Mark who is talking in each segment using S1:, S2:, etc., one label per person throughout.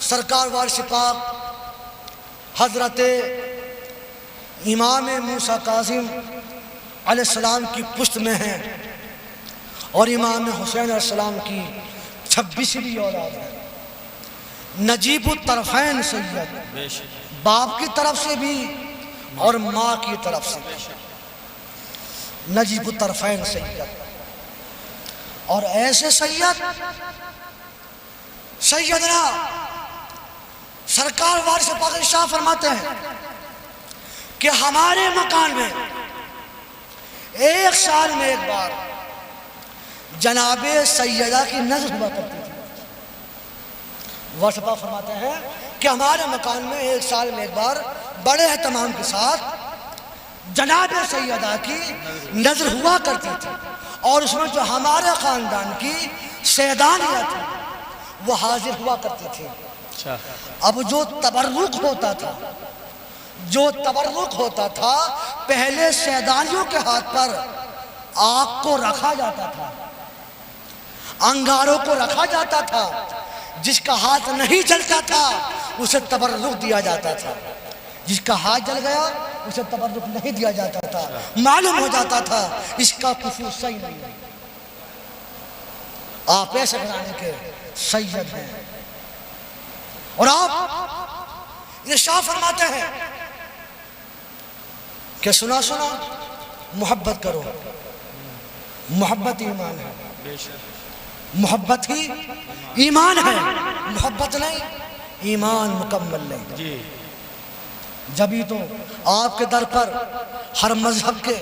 S1: سرکار وارث پاک حضرت امام موسیٰ کاظم علیہ السلام کی پشت میں ہیں اور امام حسین علیہ السلام کی 26ویں اولاد ہے۔ نجیب الطرفین سید، باپ کی طرف سے بھی اور ماں کی طرف سے بھی، نجیب الطرفین سید۔ اور ایسے سیدنا سرکار وارث پاک ارشاد فرماتے ہیں کہ ہمارے مکان میں ایک سال میں ایک بار جناب سیدہ کی نظر ہوا کرتی تھی۔ وارث پاک فرماتے ہیں کہ ہمارے مکان میں ایک سال میں ایک بار بڑے اہتمام کے ساتھ جناب سیدہ کی نظر ہوا کرتی تھی، اور اس میں جو ہمارے خاندان کی سیدانیہ تھی وہ حاضر ہوا کرتی تھی۔ اب جو تبرک ہوتا تھا پہلے سیدانیوں کے ہاتھ پر آگ کو رکھا جاتا تھا، انگاروں کو رکھا جاتا تھا، جس کا ہاتھ نہیں جلتا تھا اسے تبرک دیا جاتا تھا، جس کا ہاتھ جل گیا اسے تبرک نہیں دیا جاتا تھا۔ معلوم ہو جاتا تھا اس کا کفو صحیح نہیں ہے، آپ ایسے گھرانے کے سید ہیں۔ اور آپ ارشاد فرماتے ہیں کہ سنا محبت کرو، محبت ایمان ہے، محبت ہی ایمان ہے، محبت نہیں ایمان مکمل نہیں۔ جبھی تو آپ کے در پر ہر مذہب کے،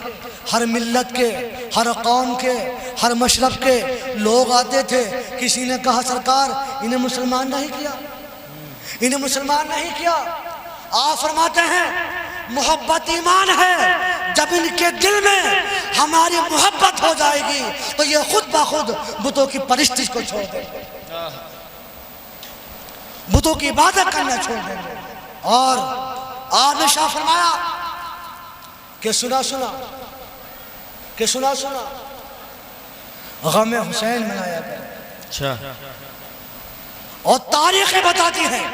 S1: ہر ملت کے، ہر قوم کے، ہر مشرب کے لوگ آتے تھے۔ کسی نے کہا سرکار انہیں مسلمان نہیں کیا، انہیں مسلمان نہیں کیا۔ آپ فرماتے ہیں محبت ایمان ہے، جب ان کے دل میں ہماری محبت ہو جائے گی تو یہ خود بخود بتوں کی پرستش کو چھوڑ دیں گے، بتوں کی عبادت کرنا چھوڑ دیں گے۔ اور آپ نے شاہ فرمایا کہ سنا غم حسین منایا گیا، اور تاریخیں بتاتی ہیں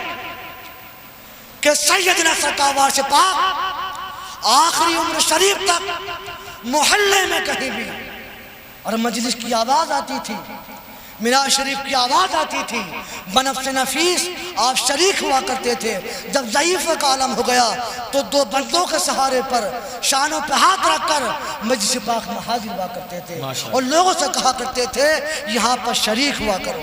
S1: کہ سیدنا سرکار وارث پاک آخری عمر شریف تک محلے میں کہیں بھی اور مجلس کی آواز آتی تھی، میراث شریف کی آواز آتی تھی، بنفس نفیس آپ شریک ہوا کرتے تھے۔ جب ضعیف کا عالم ہو گیا تو دو بندوں کے سہارے پر شانوں پہ ہاتھ رکھ کر مجلس پاک میں حاضر ہوا کرتے تھے، اور لوگوں سے کہا کرتے تھے یہاں پر شریک ہوا کرو،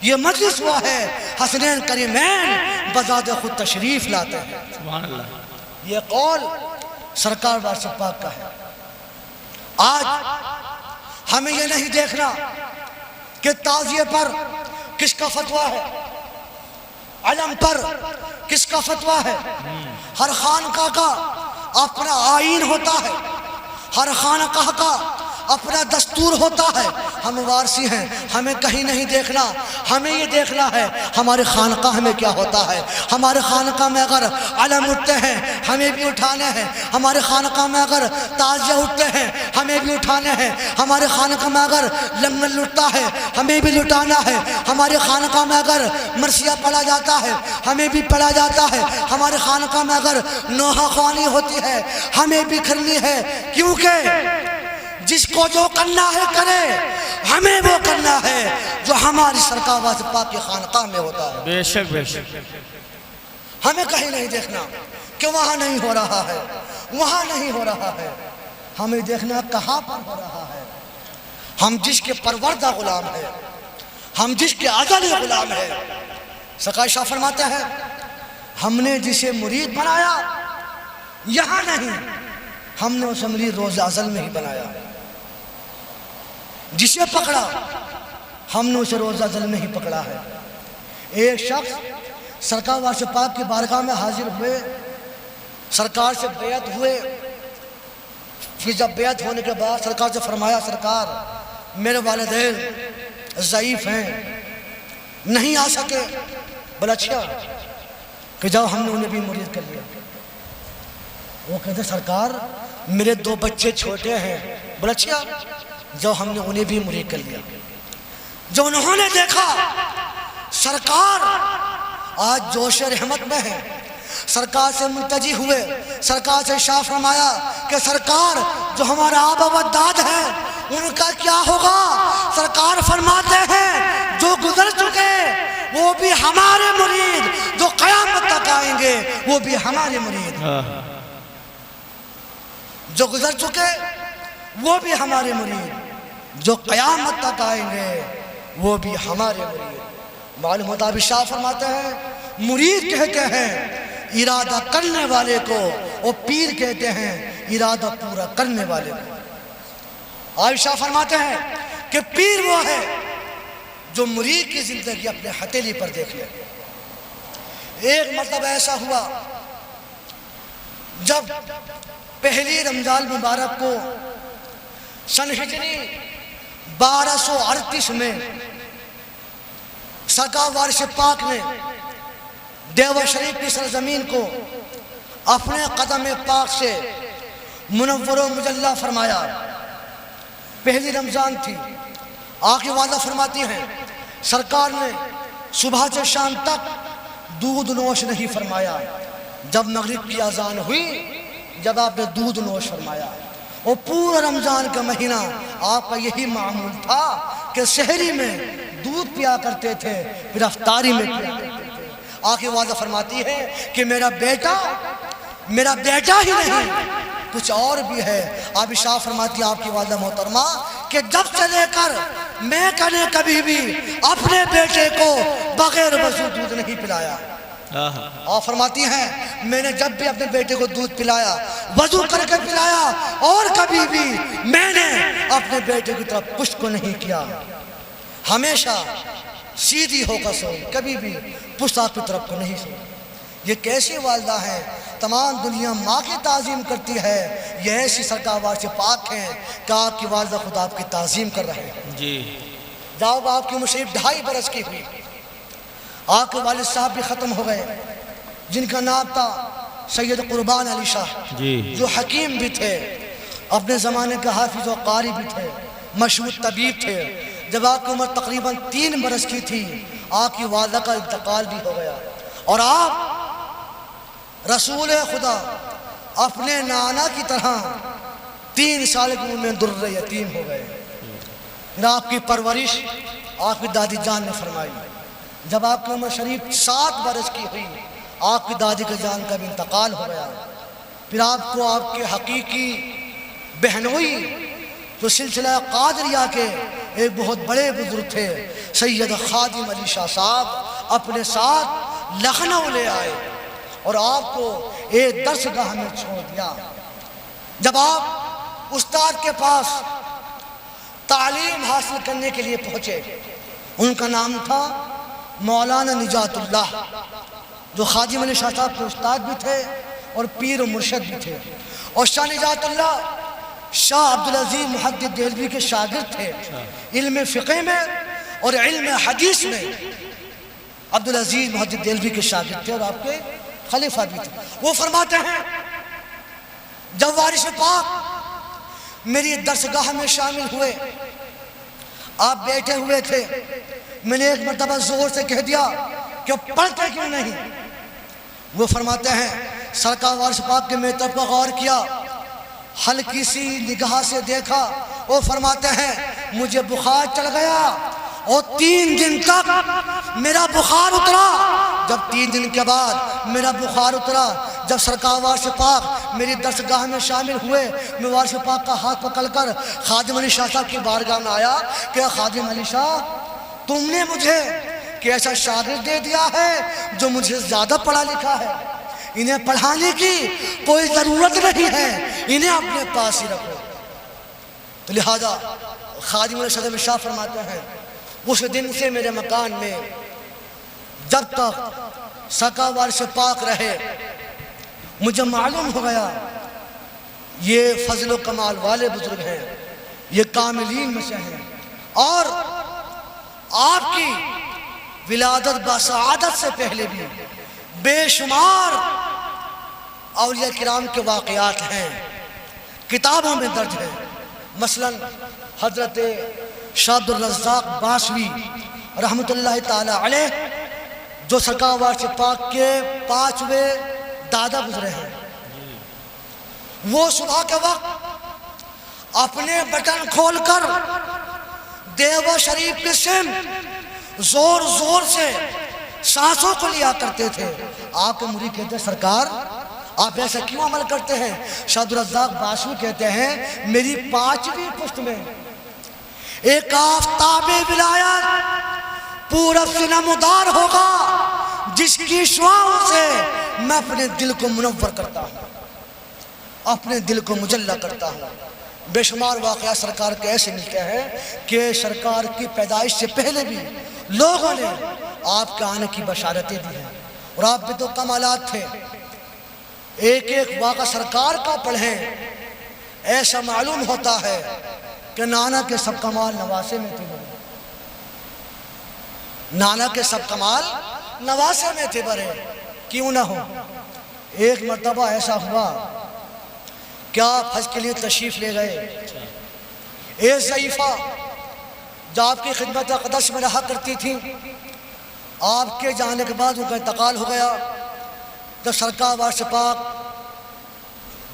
S1: یہ مجلس ہوا ہے حسنین کریمین بذات خود تشریف لاتے ہیں۔ سبحان اللہ۔ یہ قول سرکار وارث پاک کا ہے۔ آج ہمیں یہ نہیں دیکھنا کہ تعزیے پر کس کا فتویٰ ہے، علم پر کس کا فتویٰ ہے۔ ہر خانقاہ کا اپنا آئین ہوتا ہے، ہر خانقاہ کا اپنا دستور ہوتا ہے۔ ہم وارثی ہیں، ہمیں کہیں نہیں دیکھنا، ہمیں یہ دیکھنا ہے ہمارے خانقاہ میں کیا ہوتا ہے۔ ہمارے خانقاہ میں اگر علم اٹھتے ہیں ہمیں بھی اٹھانے ہیں، ہمارے خانقاہ میں اگر تعزیہ اٹھتے ہیں ہمیں بھی اٹھانے ہیں، ہمارے خانقاہ میں اگر لنگر لٹتا ہے ہمیں بھی لٹانا ہے، ہمارے خانقاہ میں اگر مرثیہ پڑھا جاتا ہے ہمیں بھی پڑھا جاتا ہے، ہمارے خانقاہ میں اگر نوحہ خوانی ہوتی ہے ہمیں بھی کرنی ہے، کیونکہ جس کو جو کرنا ہے کرے، ہمیں وہ کرنا ہے جو ہماری سرکار وارث پاک کی خانقاہ میں ہوتا ہے۔
S2: بے شک بے شک۔
S1: ہمیں کہیں نہیں دیکھنا کہ وہاں نہیں ہو رہا ہے، وہاں نہیں ہو رہا ہے، ہمیں دیکھنا کہاں پر ہو رہا ہے۔ ہم جس کے پروردہ غلام ہیں، ہم جس کے ازلی غلام ہیں۔ سرکار شاہ فرماتے ہیں ہم نے جسے مرید بنایا یہاں نہیں، ہم نے اسے مرید روز ازل میں ہی بنایا۔ جسے پکڑا ہم نے اسے روز ازل میں ہی پکڑا ہے۔ ایک شخص سرکار وارث پاک کی بارگاہ میں حاضر ہوئے، سرکار سے بیعت ہوئے، پھر جب بیعت ہونے کے بعد سرکار سے فرمایا سرکار میرے والدین ضعیف ہیں، نہیں آ سکے۔ بولا اچھا کہ جاؤ ہم نے انہیں بھی مرید کر لیا۔ وہ کہتے سرکار میرے 2 بچے چھوٹے ہیں۔ بولا اچھا جو ہم نے انہیں بھی مرید کر لیا۔ جو انہوں نے دیکھا سرکار آج جوش رحمت میں ہے، سرکار سے ملتجی ہوئے، سرکار سے شاہ فرمایا کہ سرکار جو ہمارا آبا و اجداد ہے ان کا کیا ہوگا؟ سرکار فرماتے ہیں جو گزر چکے وہ بھی ہمارے مرید، جو قیامت تک آئیں گے وہ بھی ہمارے مرید، جو گزر چکے وہ بھی ہمارے مرید، جو قیامت تک آئیں گے وہ بھی ہمارے مرید۔ معلوم ہوتا ہے شاہ فرماتے ہیں مرید کہتے ہیں ارادہ کرنے والے کو، اور پیر کہتے ہیں ارادہ پورا کرنے والے کو۔ عائشہ فرماتے ہیں کہ پیر وہ ہے جو مرید کی زندگی اپنے ہتھیلی پر دیکھ لے۔ ایک مرتبہ ایسا ہوا جب پہلی رمضان مبارک کو سن ہجری 1238 میں سرکار وارث پاک نے دیوبند شریف کی سرزمین کو اپنے قدم پاک سے منور و مجلہ فرمایا۔ پہلی رمضان تھی، آقا والدہ فرماتی ہیں سرکار نے صبح سے شام تک دودھ نوش نہیں فرمایا۔ جب مغرب کی اذان ہوئی جب آپ نے دودھ نوش فرمایا، اور پورا رمضان کا مہینہ آپ کا یہی معمول تھا کہ سحری میں دودھ پیا کرتے تھے، پھر افطاری میں پیا کرتے تھے۔ آقا والدہ فرماتی ہے کہ میرا بیٹا ہی نہیں کچھ اور بھی ہے۔ آپ شاہ فرماتی ہے آپ کی والدہ محترمہ کہ جب سے لے کر میں کنے کبھی بھی اپنے بیٹے کو بغیر وضو دودھ نہیں پلایا۔ آپ فرماتی ہیں میں نے جب بھی اپنے بیٹے کو دودھ پلایا وضو کر کے پلایا، اور کبھی بھی میں نے اپنے بیٹے کی طرف پشت کو نہیں کیا، ہمیشہ سیدھی ہو کر سوئی، کبھی بھی پشت آپ کی طرف کو نہیں سوئی۔ یہ کیسی والدہ ہیں، تمام دنیا ماں کی تعظیم کرتی ہے، یہ ایسی سرکار وارث پاک ہیں کہ آپ کی والدہ خود آپ کی تعظیم کر رہے ہیں جی۔ جب آپ کی مشرف 2.5 برس کی ہوئی، آپ کے والد صاحب بھی ختم ہو گئے جن کا نام تھا سید قربان علی شاہ جی، جو حکیم بھی تھے، اپنے زمانے کے حافظ و قاری بھی تھے، مشہور طبیب تھے۔ جب آپ کی عمر تقریباً 3 برس کی تھی آپ کی والدہ کا انتقال بھی ہو گیا، اور آپ رسول خدا اپنے نانا کی طرح 3 سال کی عمر میں در یتیم ہو گئے۔ پھر آپ کی پرورش آپ کی دادی جان نے فرمائی۔ جب آپ کی عمر شریف 7 برس کی ہوئی آپ کی دادی کا جان کا بھی انتقال ہو گیا۔ پھر آپ کو آپ کے حقیقی بہنوئی جو سلسلہ قادریہ کے ایک بہت بڑے بزرگ تھے سید خادم علی شاہ صاحب اپنے ساتھ لکھنؤ لے آئے اور آپ کو ایک درسگاہ میں چھوڑ دیا۔ جب آپ استاد کے پاس تعلیم حاصل کرنے کے لیے پہنچے، ان کا نام تھا مولانا نجات اللہ، جو خادم علی شاہ صاحب کے استاد بھی تھے اور پیر و مرشد بھی تھے، اور شاہ نجات اللہ شاہ عبدالعزیز محدث دہلوی کے شاگرد تھے۔ علم فقہ میں اور علم حدیث میں عبدالعزیز محدث دہلوی کے شاگرد تھے اور آپ کے خلیفہ بھی تھے۔ وہ فرماتے ہیں جب وارث پاک میری درسگاہ میں شامل ہوئے، آپ بیٹھے ہوئے تھے، میں نے ایک مرتبہ زور سے کہہ دیا کہ پڑھتے کیوں نہیں؟ وہ فرماتے ہیں سرکار وارث پاک کے میری طرف غور کیا، ہلکی سی نگاہ سے دیکھا، وہ فرماتے ہیں مجھے بخار چڑھ گیا اور 3 دن تک میرا بخار اترا۔ جب 3 دن کے بعد میرا بخار اترا، جب سرکار وارث پاک میری درسگاہ میں شامل ہوئے، میں وارث پاک کا ہاتھ پکڑ کر خادم علی شاہ صاحب کی بارگاہ میں آیا کہ خادم علی شاہ تم نے مجھے کیسا شاگرد دے دیا ہے جو مجھے زیادہ پڑھا لکھا ہے، انہیں پڑھانے کی کوئی ضرورت نہیں ہے، انہیں اپنے پاس ہی رکھو۔ تو لہذا خادم علی شاہ شاہ فرماتے ہیں اس دن سے میرے مکان میں جب تک سرکار وارث پاک رہے مجھے معلوم ہو گیا یہ فضل و کمال والے بزرگ ہیں، یہ کاملین میں سے ہیں، اور آپ کی ولادت بسعادت سے پہلے بھی بے شمار اولیاء کرام کے واقعات ہیں، کتابوں میں درج ہیں۔ مثلا حضرت شاہ عبدالرزاق باشوی رحمت اللہ تعالی علیہ جو سرکار وارث پاک کے 5ویں دادا گزرے ہیں، وہ صبح کے وقت اپنے بٹن کھول کر دیوبند شریف کے سمت زور زور سے سانسوں کو لیا کرتے تھے۔ آپ کے مرید کہتے ہیں سرکار آپ ایسا کیوں عمل کرتے ہیں؟ شاہ عبدالرزاق باشوی کہتے ہیں میری 5ویں پشت میں ایک آفتاب ولایت پورب سے نمودار ہوگا جس کی شعاعوں سے میں اپنے دل کو منور کرتا ہوں، اپنے دل کو مجلہ کرتا ہوں۔ بے شمار واقعہ سرکار کے ایسے ملتے ہیں کہ سرکار کی پیدائش سے پہلے بھی لوگوں نے آپ کے آنے کی بشارتیں دی ہیں، اور آپ پہ تو کمالات تھے۔ ایک ایک واقعہ سرکار کا پڑھیں، ایسا معلوم ہوتا ہے کہ نانا کے سب کمال نواسے میں تھے، نانا کے سب کمال نواسے میں تھے برے، کیوں نہ ہو۔ ایک مرتبہ ایسا ہوا کہ آپ حج کے لیے تشریف لے گئے، ایک ضعیفہ جو آپ کی خدمت اقدس میں رہا کرتی تھی، آپ کے جانے کے بعد ان کا انتقال ہو گیا۔ تو سرکار وارث پاک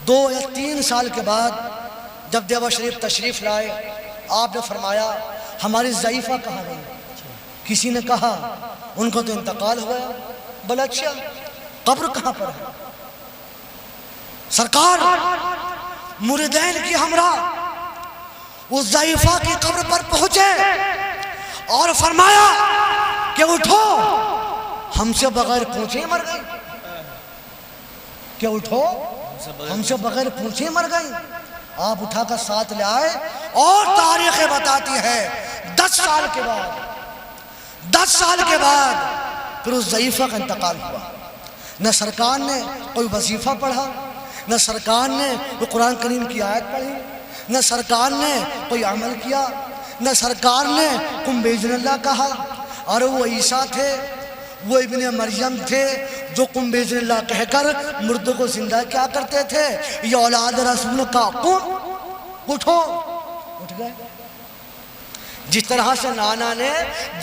S1: 2 یا 3 سال کے بعد جب دیوبند شریف تشریف لائے، آپ نے فرمایا ہماری ضعیفہ کہاں گئی؟ کسی نے کہا ان کو تو انتقال ہو گیا۔ بولا اچھا قبر کہاں پر ہے؟ سرکار مریدین کی ہمراہ اس ضعیفہ کی قبر پر پہنچے اور فرمایا کہ اٹھو، ہم سے بغیر پوچھے مر گئی، کہ اٹھو ہم سے بغیر پوچھے مر گئی۔ آپ اٹھا کر ساتھ لے آئے، اور تاریخیں بتاتی ہے 10 سال کے بعد پھر اس ضعیفہ کا انتقال ہوا۔ نہ سرکار نے کوئی وظیفہ پڑھا، نہ سرکار نے کوئی قرآن کریم کی آیت پڑھی، نہ سرکار نے کوئی عمل کیا، نہ سرکار نے قم بإذن اللہ کہا۔ اور وہ عیسیٰ تھے، وہ ابن مریم تھے جو قم بإذن اللہ کہہ کر مردوں کو زندہ کیا کرتے تھے۔ یہ اولاد رسول کا قم، اٹھو، اٹھ گئے۔ جس طرح سے نانا نے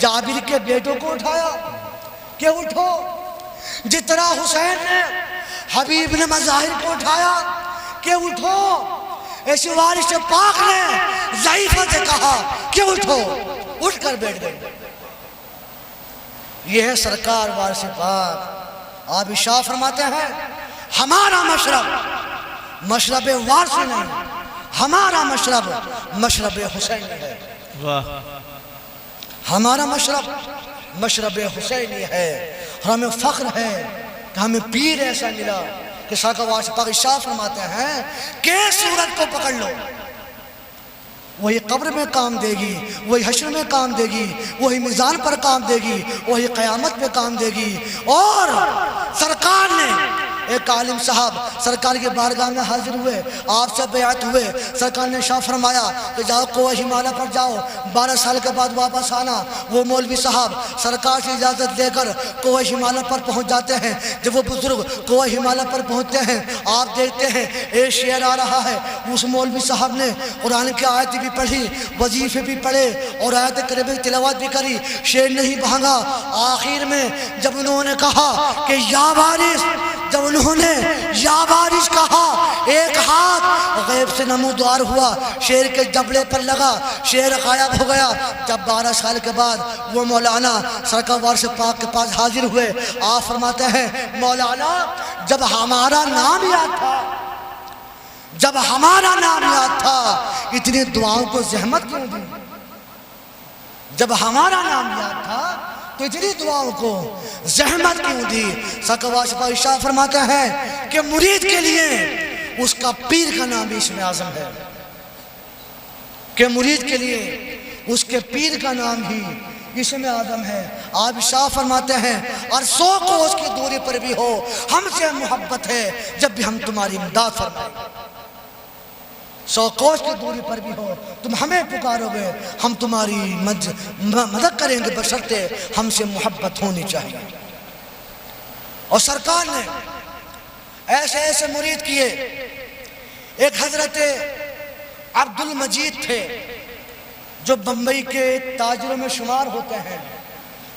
S1: جابر کے بیٹوں کو اٹھایا کہ اٹھو، جس طرح حسین نے حبیب نے مظاہر کو اٹھایا کہ اٹھو، ایسے وارث پاک نے ضعیفہ سے کہا کہ اٹھو، اٹھ کر بیٹھ گئے۔ یہ ہے سرکار وارث پاک۔ آپ ارشاد فرماتے ہیں ہمارا مشرب مشرب وارث نہیں، ہمارا مشرب مشرب حسینی ہے۔ ہمارا مشرب مشرب حسینی ہے، اور ہمیں فخر ہے کہ ہمیں پیر ایسا ملا کہ سرکار وارث پاک ارشاد فرماتے ہیں کہ صورت کو پکڑ لو، وہی قبر میں کام دے گی، وہی حشر میں کام دے گی، وہی میزان پر کام دے گی، وہی قیامت میں کام دے گی۔ اور سرکار نے ایک عالم صاحب سرکار کے بارگاہ میں حاضر ہوئے، آپ سے بیعت ہوئے، سرکار نے ارشاد فرمایا کہ جاؤ کوہ ہمالیہ پر جاؤ، 12 سال کے بعد واپس آنا۔ وہ مولوی صاحب سرکار سے اجازت لے کر کوہ ہمالیہ پر پہنچ جاتے ہیں۔ جب وہ بزرگ کوہ ہمالیہ پر پہنچتے ہیں، آپ دیکھتے ہیں ایک شعر آ رہا ہے۔ اس مولوی صاحب نے قرآن کی آیت بھی پڑھی، وظیفے بھی پڑھے، اور آیت کریمہ کی تلاوت بھی کری، شعر نہیں بھانگا۔ آخر میں جب انہوں نے کہا کہ یا وارث، جب انہوں نے یا وارث کہا، ایک ہاتھ غیب سے نمودار ہوا، شیر کے جبڑے پر لگا، شیر غائب ہو گیا۔ جب 12 سال کے بعد وہ مولانا سرکار وارث پاک کے پاس حاضر ہوئے، آپ فرماتے ہیں مولانا جب ہمارا نام یاد تھا، جب ہمارا نام یاد تھا اتنی دعاؤں کو زحمت کیوں دی؟ جب ہمارا نام یاد تھا تو اتنی دعاؤں کو زحمت کیوں دی؟ سرکار وارث پاک ارشاد فرماتے ہیں کہ مرید کے لیے اس کا پیر کا نام اسم اعظم ہے، کہ مرید کے لیے اس کے پیر کا نام ہی اسم اعظم ہے۔ آپ ارشاد فرماتے ہیں اور 100 کوس کی دوری پر بھی ہو ہم سے محبت ہے جب بھی ہم تمہاری امداد فرمائیں گے۔ 100 کوس کی دوری پر بھی ہو تم ہمیں پکارو گے، ہم تمہاری مدد کریں گے، بشرطے ہم سے محبت ہونی چاہیے۔ اور سرکار نے ایسے ایسے مرید کیے۔ ایک حضرت عبد المجید تھے جو بمبئی کے تاجروں میں شمار ہوتے ہیں۔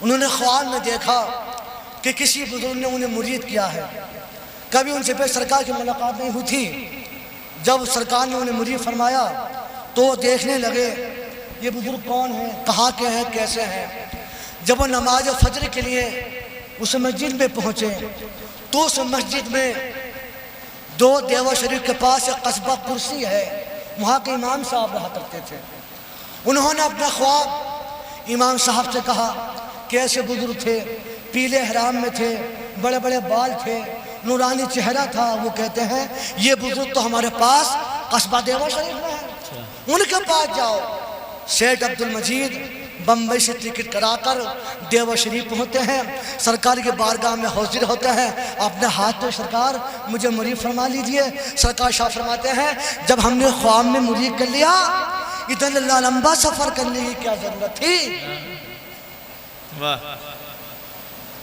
S1: انہوں نے خواب میں دیکھا کہ کسی بزرگ نے انہیں مرید کیا ہے، کبھی ان سے پہلے سرکار کی ملاقات نہیں ہوئی تھی۔ جب سرکار نے انہیں مرید فرمایا تو دیکھنے لگے یہ بزرگ کون ہیں، کہاں کے ہیں، کیسے ہیں۔ جب وہ نماز فجر کے لیے اس مسجد میں پہنچے تو اس مسجد میں دو دیوا شریف کے پاس ایک قصبہ کرسی ہے، وہاں کے امام صاحب رہا کرتے تھے۔ انہوں نے اپنا خواب امام صاحب سے کہا کہ ایسے بزرگ تھے، پیلے احرام میں تھے، بڑے بڑے بال تھے، نورانی چہرہ تھا۔ وہ کہتے ہیں یہ بزرگ تو ہمارے پاس قصبہ دیوا شریف میں ہے، ان کے پاس جاؤ۔ سیٹھ عبد المجید بمبئی سے ٹکٹ کرا کر دیوا شریف پہنچتے ہیں، سرکار کے بارگاہ میں حاضر ہوتے ہیں۔ اپنے ہاتھ پہ سرکار مجھے مرید فرما لیجئے۔ سرکار شاہ فرماتے ہیں جب ہم نے خواب میں مرید کر لیا، اتنا لمبا سفر کرنے کی کیا ضرورت تھی۔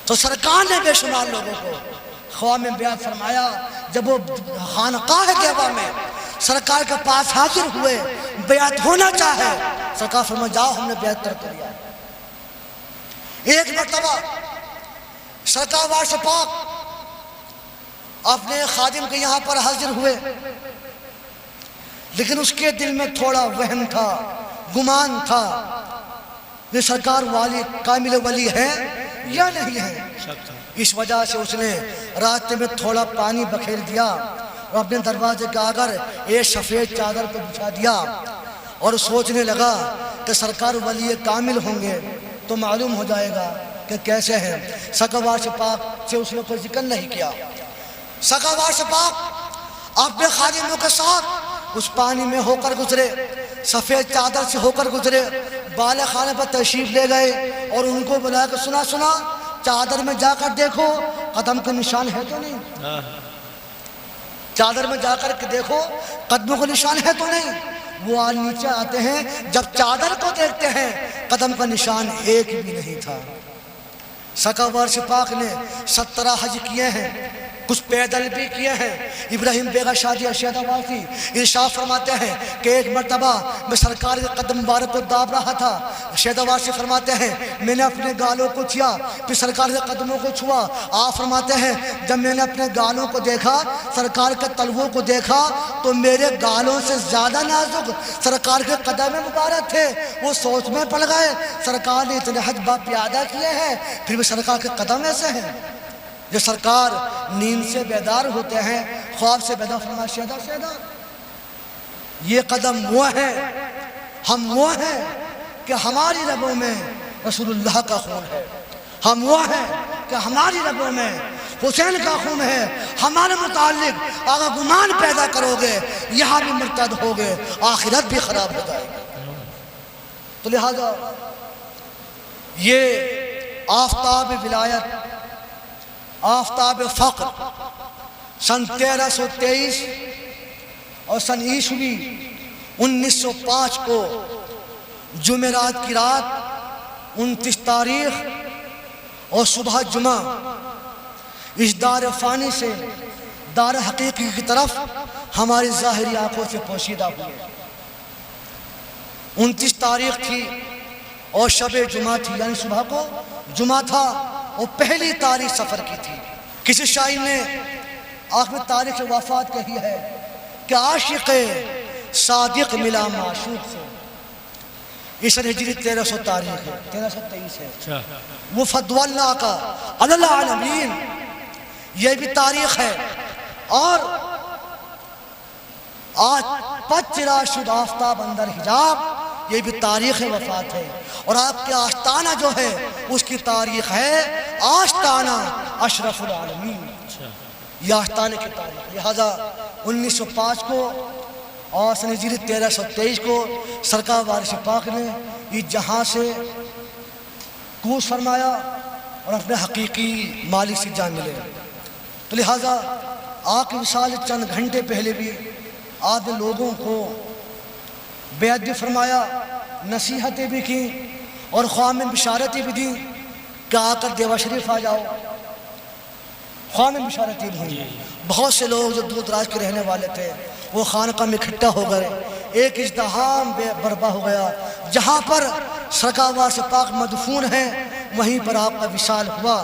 S1: تو سرکار نے بے شمار لوگوں کو خواب میں بیعت فرمایا۔ جب وہ خانقاہ دیوا میں سرکار کے پاس حاضر ہوئے، بیعت ہونا چاہے، سرکار فرمایا جاؤ ہم نے بیعت کر دیا۔ ایک مرتبہ سرکار وارث پاک اپنے خادم کے یہاں پر حاضر ہوئے، لیکن اس کے دل میں تھوڑا وہم تھا، گمان تھا یہ سرکار والی کامل ولی ہے یا نہیں ہے۔ اس وجہ سے اس نے راستے میں تھوڑا پانی بکھیر دیا اور اپنے دروازے کے آگے ایک سفید چادر کو بچھا دیا اور سوچنے لگا کہ سرکار ولی کامل ہوں گے تو معلوم ہو جائے گا کہ کیسے ہیں۔ سکاوار سے پاک سے اس نے کوئی ذکر نہیں کیا۔ سکاوار سے پاک اپنے خادموں کے ساتھ اس پانی میں ہو کر گزرے، سفید چادر سے ہو کر گزرے، بالے خانے پر تشریف لے گئے اور ان کو بلا کر سنا چادر میں جا کر دیکھو قدم کے نشان ہے تو نہیں، چادر میں جا کر کے دیکھو قدموں کے نشان ہے تو نہیں۔ وہ آج نیچے آتے ہیں، جب چادر کو دیکھتے ہیں قدم کا نشان ایک بھی نہیں تھا۔ سکاوار سے پاک نے 17 حج کیے ہیں، کچھ پیدل بھی کیے ہیں۔ ابراہیم بیگا شادی اشیدہ واقعی ارشاد فرماتے ہیں کہ ایک مرتبہ میں سرکار کے قدم مبارک کو داب رہا تھا۔ اشیدہ واقعی فرماتے ہیں میں نے اپنے گالوں کو چھیا، پھر سرکار کے قدموں کو چھوا۔ آپ فرماتے ہیں جب میں نے اپنے گالوں کو دیکھا، سرکار کے تلووں کو دیکھا تو میرے گالوں سے زیادہ نازک سرکار کے قدم مبارک تھے۔ وہ سوچ میں پڑ گئے سرکار نے اتنے حج با پیادہ کیے ہیں، پھر بھی سرکار کے قدم ایسے ہیں۔ جو سرکار نیند سے بیدار ہوتے ہیں، خواب سے بیدار فرمایا شہدہ یہ قدم وہ ہیں، ہم وہ ہیں کہ ہماری رگوں میں رسول اللہ کا خون ہے، ہم وہ ہیں کہ ہماری رگوں میں حسین کا خون ہے۔ ہمارے متعلق اگر گمان پیدا کرو گے یہاں بھی مرتد ہوگے، آخرت بھی خراب ہو جائے گی۔ تو لہذا یہ آفتاب ولایت، آفتاب فقر سن 1323 اور سن عیسوی 1905 کو جمعرات کی رات 29 تاریخ اور صبح جمعہ اس دار فانی سے دار حقیقی کی طرف ہماری ظاہری آنکھوں سے پوشیدہ ہوئے۔ 29 تاریخ تھی اور شب جمعہ تھی، یعنی صبح کو جمعہ تھا اور پہلی تاریخ سفر کی تھی۔ کسی شاعر نے آخر تاریخ وفات کہی ہے کہ عاشق صادق ملا معشوق سے۔ اس ہجری 1300 تاریخ ہے، 1323 ہے۔ وہ فضل اللہ کا علی العالمین یہ بھی تاریخ ہے۔ اور آج 25 شد آفتاب اندر حجاب یہ بھی تاریخ وفات ہے۔ اور آپ کے آستانہ جو ہے اس کی تاریخ ہے آستانہ اشرف العالمین، یہ آستانہ کی تاریخ۔ لہذا 1905 کو اور سن ہجری 1323 کو سرکار وارث پاک نے اس جہاں سے کوچ فرمایا اور اپنے حقیقی مالک سے جان ملے۔ تو لہذا آپ کی وصال چند گھنٹے پہلے بھی آپ نے لوگوں کو بیعت بھی فرمایا، نصیحتیں بھی کی اور خواہ میں بشارتیں بھی دیں کہ آ کر دیوا شریف آ جاؤ۔ خواہ میں بشارتیں بھی ہوئی۔ بہت سے لوگ جو دور دراز کے رہنے والے تھے وہ خانقاہ میں اکٹھا ہو گئے، ایک ازدحام برپا ہو گیا۔ جہاں پر سرکار وارث پاک مدفون ہیں وہیں پر آپ کا وصال ہوا،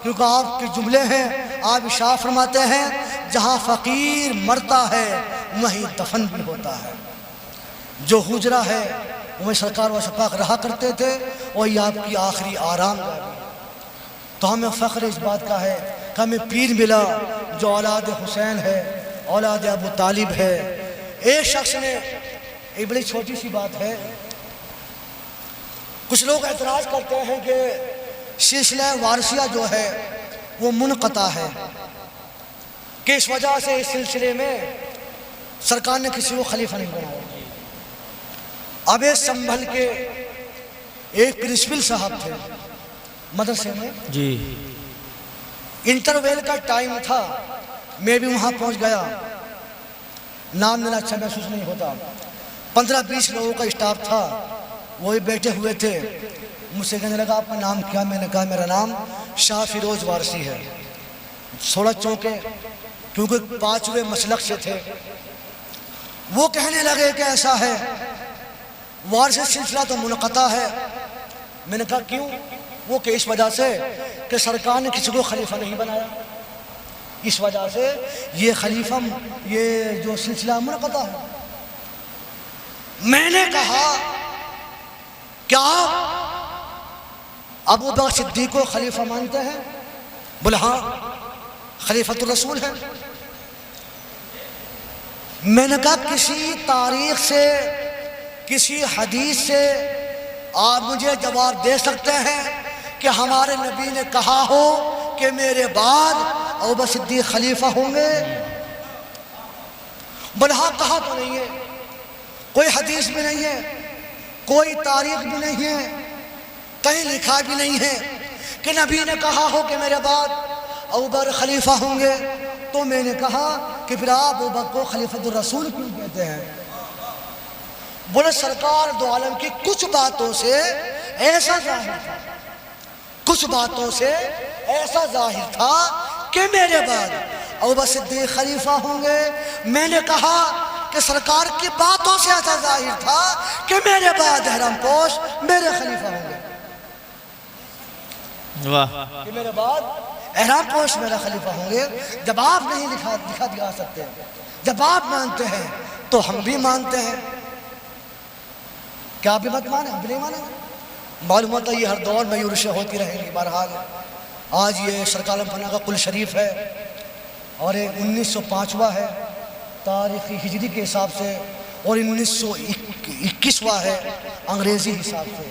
S1: کیونکہ آپ کے جملے ہیں، آپ ارشاد فرماتے ہیں جہاں فقیر مرتا ہے وہیں دفن بھی ہوتا ہے۔ جو حجرہ ہے وہ سرکار و شفاق رہا کرتے تھے، وہی آپ کی آخری آرام گاہ بھی۔ تو ہمیں فخر اس بات کا ہے کہ ہمیں پیر ملا جو اولاد حسین ہے، اولاد ابو طالب ہے۔ ایک شخص نے، ایک بڑی چھوٹی سی بات ہے، کچھ لوگ اعتراض کرتے ہیں کہ سلسلہ وارثیہ جو ہے وہ منقطع ہے، کہ اس وجہ سے اس سلسلے میں سرکار نے کسی کو خلیفہ نہیں بنایا۔ اب یہ سنبھل کے ایک پرنسپل صاحب تھے مدرسے میں
S2: جی،
S1: انٹرویل کا ٹائم تھا، میں بھی وہاں پہنچ گیا، نام لینا اچھا محسوس نہیں ہوتا، 15-20 لوگوں کا اسٹاف تھا، وہی بیٹھے ہوئے تھے۔ مجھ سے کہنے لگا آپ کا نام کیا؟ میں نے کہا میرا نام شاہ فیروز وارثی ہے۔ تھوڑا چونکے کیونکہ 5ویں مسلک سے تھے۔ وہ کہنے لگے کہ ایسا ہے، وارث سلسلہ تو منقطع ہے۔ میں نے کہا کیوں؟ وہ کہ اس وجہ سے کہ سرکار نے کسی کو خلیفہ نہیں بنایا، اس وجہ سے یہ خلیفہ، یہ جو سلسلہ منقطع ہے۔ میں نے کہا کیا ابو بکر صدیق کو خلیفہ مانتے ہیں؟ بولے ہاں، خلیفۃ الرسول ہے۔ میں نے کہا کسی تاریخ سے، کسی حدیث سے آپ مجھے جواب دے سکتے ہیں کہ ہمارے نبی نے کہا ہو کہ میرے بعد ابو بکر صدیق خلیفہ ہوں گے؟ بولے ہاں، کہا تو نہیں ہے، کوئی حدیث بھی نہیں ہے، کوئی تاریخ بھی نہیں ہے، کہیں لکھا بھی نہیں ہے کہ نبی نے کہا ہو کہ میرے بعد ابو بکر خلیفہ ہوں گے۔ تو میں نے کہا کہ پھر آپ ابو بکر کو خلیفۃ الرسول کیوں کہتے ہیں؟ بولے سرکار دو عالم کی کچھ باتوں سے ایسا ظاہر تھا، کچھ باتوں سے ایسا ظاہر تھا کہ میرے بعد ابو بکر صدیق خلیفہ ہوں گے۔ میں نے کہا کہ سرکار کی باتوں سے ایسا ظاہر تھا کہ میرے بعد احرام پوش میرے خلیفہ ہوں گے، کہ میرے بعد احرام پوش میرا خلیفہ ہوں گے۔ جب آپ نہیں دکھا سکتے، جب آپ مانتے ہیں تو ہم بھی مانتے ہیں، کیا آپ بھی مت مانیں؟ ہم بھی نہیں مانیں گے۔ معلوم ہوتا ہے یہ ہر دور میں یورشیں ہوتی رہیں گی۔ بہرحال آج یہ سرکار عالم فنا کا کل شریف ہے اور یہ 1905واں ہے تاریخی ہجری کے حساب سے، اور 1921واں ہے انگریزی حساب سے۔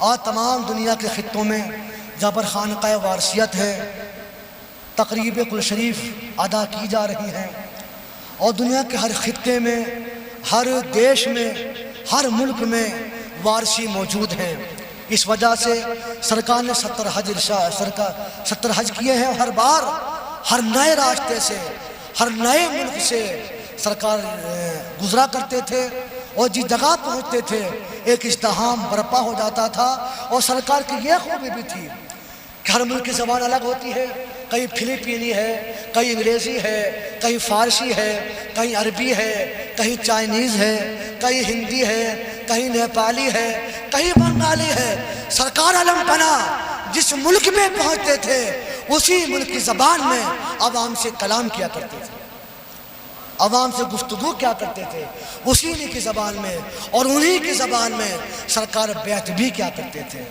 S1: آج تمام دنیا کے خطوں میں جہاں پر خانقاہ وارثیت ہے، تقریب کل شریف ادا کی جا رہی ہیں، اور دنیا کے ہر خطے میں، ہر دیش میں، ہر ملک میں وارثی موجود ہیں۔ اس وجہ سے سرکار نے 70 حج کیے ہیں، اور ہر بار ہر نئے راستے سے، ہر نئے ملک سے سرکار گزرا کرتے تھے، اور جس جگہ پہنچتے تھے ایک ازدحام برپا ہو جاتا تھا۔ اور سرکار کی یہ خوبی بھی تھی کہ ہر ملک کی زبان الگ ہوتی ہے، کہیں فلپینی ہے، کہیں انگریزی ہے، کہیں فارسی ہے، کہیں عربی ہے، کہیں چائنیز ہے، کہیں ہندی ہے، کہیں نیپالی ہے، کہیں بنگالی ہے۔ سرکار عالم پناہ جس ملک میں پہنچتے تھے اسی ملک کی زبان میں عوام سے کلام کیا کرتے تھے، عوام سے گفتگو کیا کرتے تھے اسی کی زبان میں، اور انہی کی زبان میں سرکار بیعت بھی کیا کرتے تھے۔